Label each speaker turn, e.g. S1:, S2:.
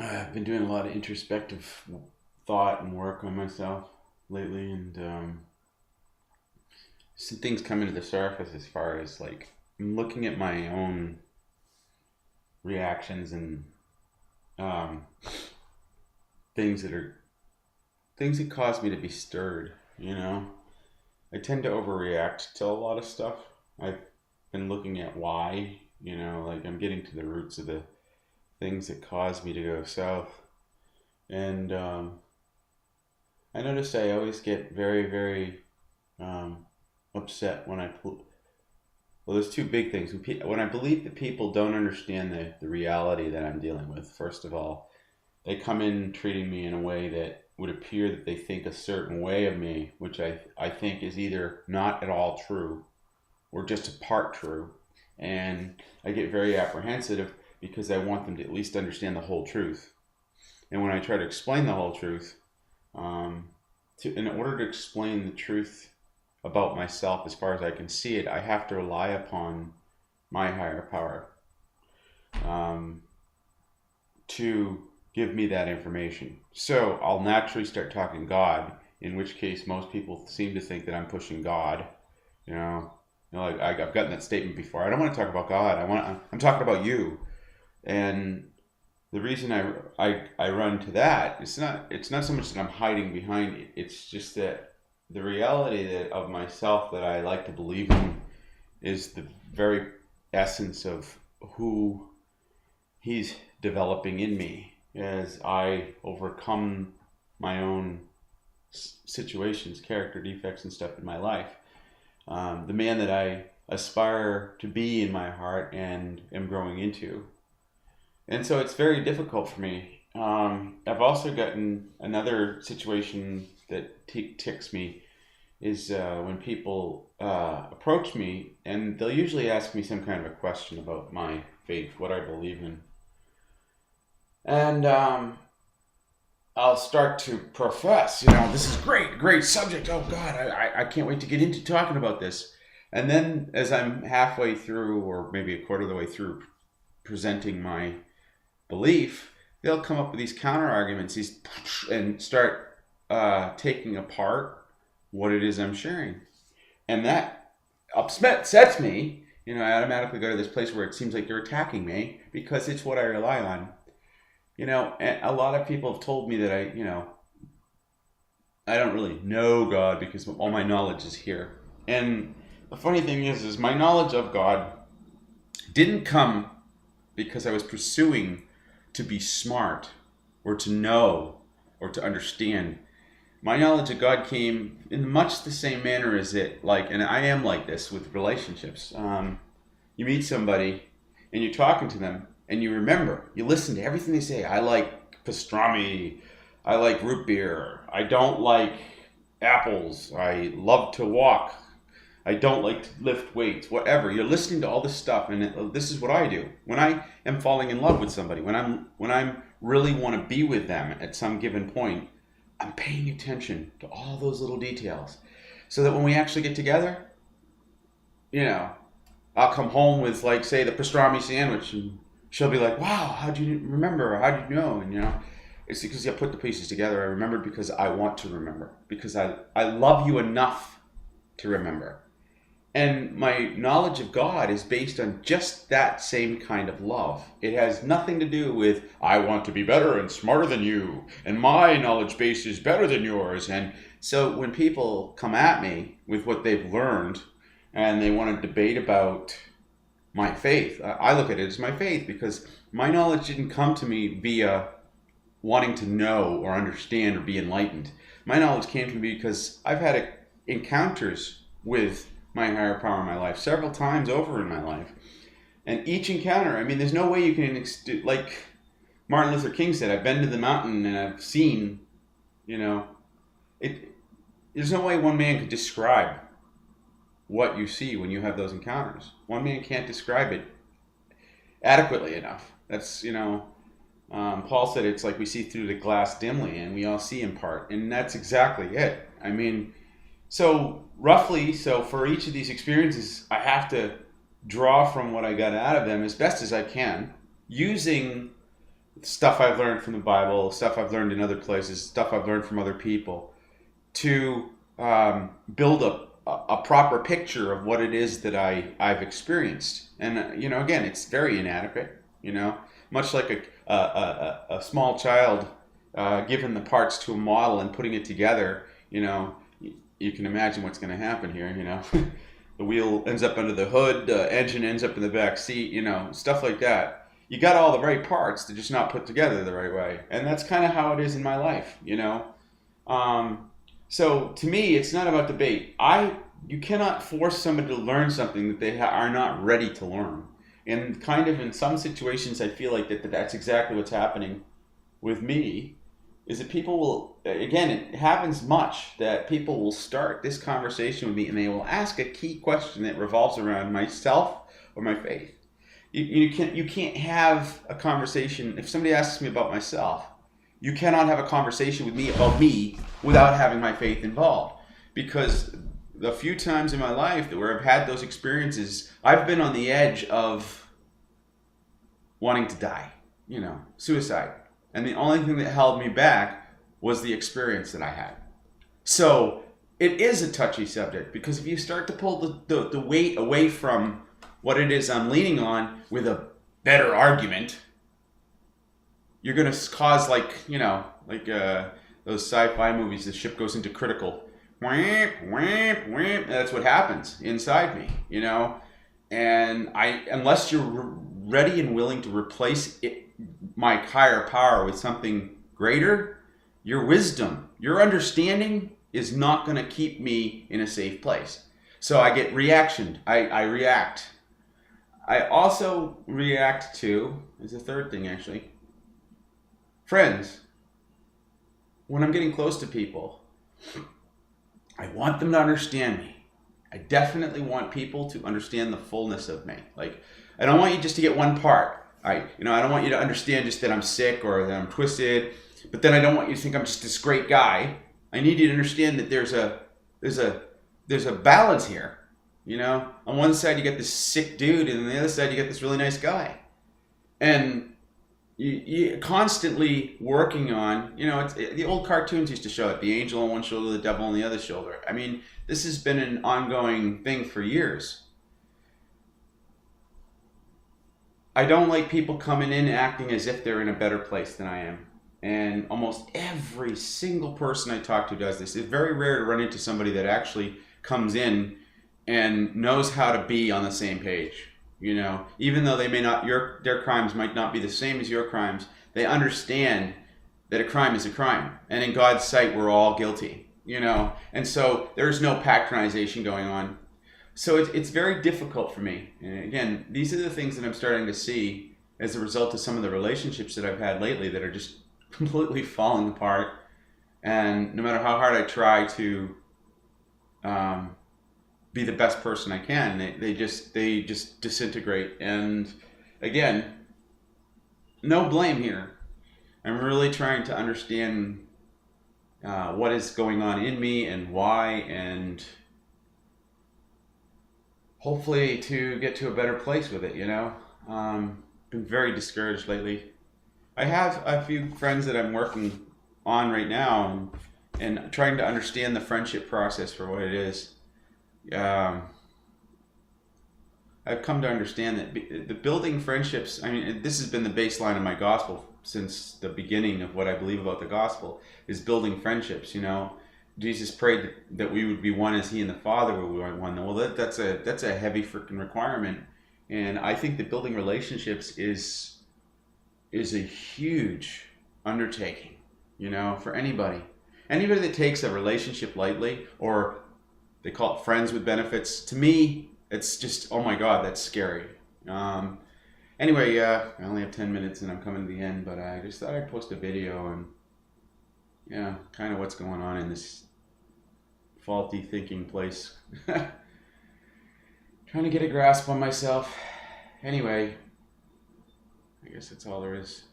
S1: I've been doing a lot of introspective thought and work on myself lately, and some things coming to the surface as far as like I'm looking at my own reactions and um, things that are things that cause me to be stirred. I tend to overreact to a lot of stuff. I've been looking at why. Like I'm getting to the roots of the things that cause me to go south, and I notice I always get very, very um, upset when well, there's two big things. When I believe that people don't understand the reality that I'm dealing with, first of all, they come in treating me in a way that would appear that they think a certain way of me, which I think is either not at all true or just a part true. And I get very apprehensive because I want them to at least understand the whole truth. And when I try to explain the whole truth, um, in order to explain the truth about myself as far as I can see it, I have to rely upon my higher power um, to give me that information. So I'll naturally start talking God, in which case most people seem to think that I'm pushing God. You know, like I've gotten that statement before. I don't want to talk about God. I'm talking about you. And the reason I run to that, it's not so much that I'm hiding behind it. It's just that the reality of myself that I like to believe in is the very essence of who he's developing in me as I overcome my own situations, character defects, and stuff in my life. The man that I aspire to be in my heart and am growing into. And so it's very difficult for me. I've also gotten another situation that ticks me is when people approach me and they'll usually ask me some kind of a question about my faith, what I believe in. And I'll start to profess, this is great, great subject. Oh God, I can't wait to get into talking about this. And then as I'm halfway through, or maybe a quarter of the way through presenting my belief, they'll come up with these counter arguments, and start taking apart what it is I'm sharing, and that upsets me. I automatically go to this place where it seems like you're attacking me because it's what I rely on. And a lot of people have told me that I don't really know God because all my knowledge is here. And the funny thing is my knowledge of God didn't come because I was pursuing to be smart or to know or to understand. My knowledge of God came in much the same manner as and I am like this with relationships. You meet somebody and you're talking to them and you listen to everything they say. I like pastrami. I like root beer. I don't like apples. I love to walk. I don't like to lift weights, whatever. You're listening to all this stuff, and this is what I do when I am falling in love with somebody. When I'm really want to be with them at some given point, I'm paying attention to all those little details, so that when we actually get together, I'll come home with like say the pastrami sandwich, and she'll be like, "Wow, how'd you remember? How'd you know?" And it's because I put the pieces together. I remembered because I want to remember, because I love you enough to remember. And my knowledge of God is based on just that same kind of love. It has nothing to do with, I want to be better and smarter than you, and my knowledge base is better than yours. And so when people come at me with what they've learned and they want to debate about my faith, I look at it as my faith because my knowledge didn't come to me via wanting to know or understand or be enlightened. My knowledge came to me because I've had encounters with my higher power in my life several times over in my life, and each encounter, there's no way you can like Martin Luther King said, I've been to the mountain and I've seen, it there's no way one man could describe what you see when you have those encounters. One man can't describe it adequately enough. That's Paul said it's like we see through the glass dimly and we all see in part, and that's exactly it. So roughly, for each of these experiences, I have to draw from what I got out of them as best as I can, using stuff I've learned from the Bible, stuff I've learned in other places, stuff I've learned from other people, to build a proper picture of what it is that I've experienced. And, again, it's very inadequate, much like a small child given the parts to a model and putting it together, you can imagine what's going to happen here, The wheel ends up under the hood, the engine ends up in the back seat, stuff like that. You got all the right parts, they're just not put together the right way. And that's kind of how it is in my life, So to me, it's not about debate. You cannot force somebody to learn something that they are not ready to learn. And kind of in some situations, I feel like that's exactly what's happening with me, is that people will, again, it happens much that people will start this conversation with me and they will ask a key question that revolves around myself or my faith. You can't have a conversation, if somebody asks me about myself, you cannot have a conversation with me about me without having my faith involved. Because the few times in my life where I've had those experiences, I've been on the edge of wanting to die, suicide. And the only thing that held me back was the experience that I had. So it is a touchy subject, because if you start to pull the weight away from what it is I'm leaning on with a better argument, you're going to cause those sci-fi movies, the ship goes into critical. That's what happens inside me, And unless you're ready and willing to replace my higher power with something greater, your wisdom, your understanding is not going to keep me in a safe place. So I get reaction. I react. I also react to, is the third thing actually, friends. When I'm getting close to people, I want them to understand me. I definitely want people to understand the fullness of me. Like, I don't want you just to get one part. I don't want you to understand just that I'm sick or that I'm twisted, but then I don't want you to think I'm just this great guy. I need you to understand that there's a balance here. On one side you get this sick dude, and on the other side you get this really nice guy. And you constantly working on, the old cartoons used to show it, the angel on one shoulder, the devil on the other shoulder. I mean, this has been an ongoing thing for years. I don't like people coming in acting as if they're in a better place than I am. And almost every single person I talk to does this. It's very rare to run into somebody that actually comes in and knows how to be on the same page. Even though they may not, their crimes might not be the same as your crimes, they understand that a crime is a crime. And in God's sight, we're all guilty, And so there's no patronization going on. So it's very difficult for me. And again, these are the things that I'm starting to see as a result of some of the relationships that I've had lately that are just completely falling apart. And no matter how hard I try to be the best person I can, they just disintegrate. And again, no blame here. I'm really trying to understand what is going on in me and why, and hopefully to get to a better place with it. Been very discouraged lately. I have a few friends that I'm working on right now, and trying to understand the friendship process for what it is. I've come to understand that the building friendships, I mean, this has been the baseline of my gospel since the beginning of what I believe about the gospel, is building friendships. Jesus prayed that we would be one as he and the Father would be one. Well, that's a heavy freaking requirement. And I think that building relationships is a huge undertaking, for anybody. Anybody that takes a relationship lightly, or they call it friends with benefits, to me, it's just, oh my God, that's scary. Anyway, I only have 10 minutes and I'm coming to the end, but I just thought I'd post a video and, kind of what's going on in this faulty thinking place. Trying to get a grasp on myself. Anyway, I guess that's all there is.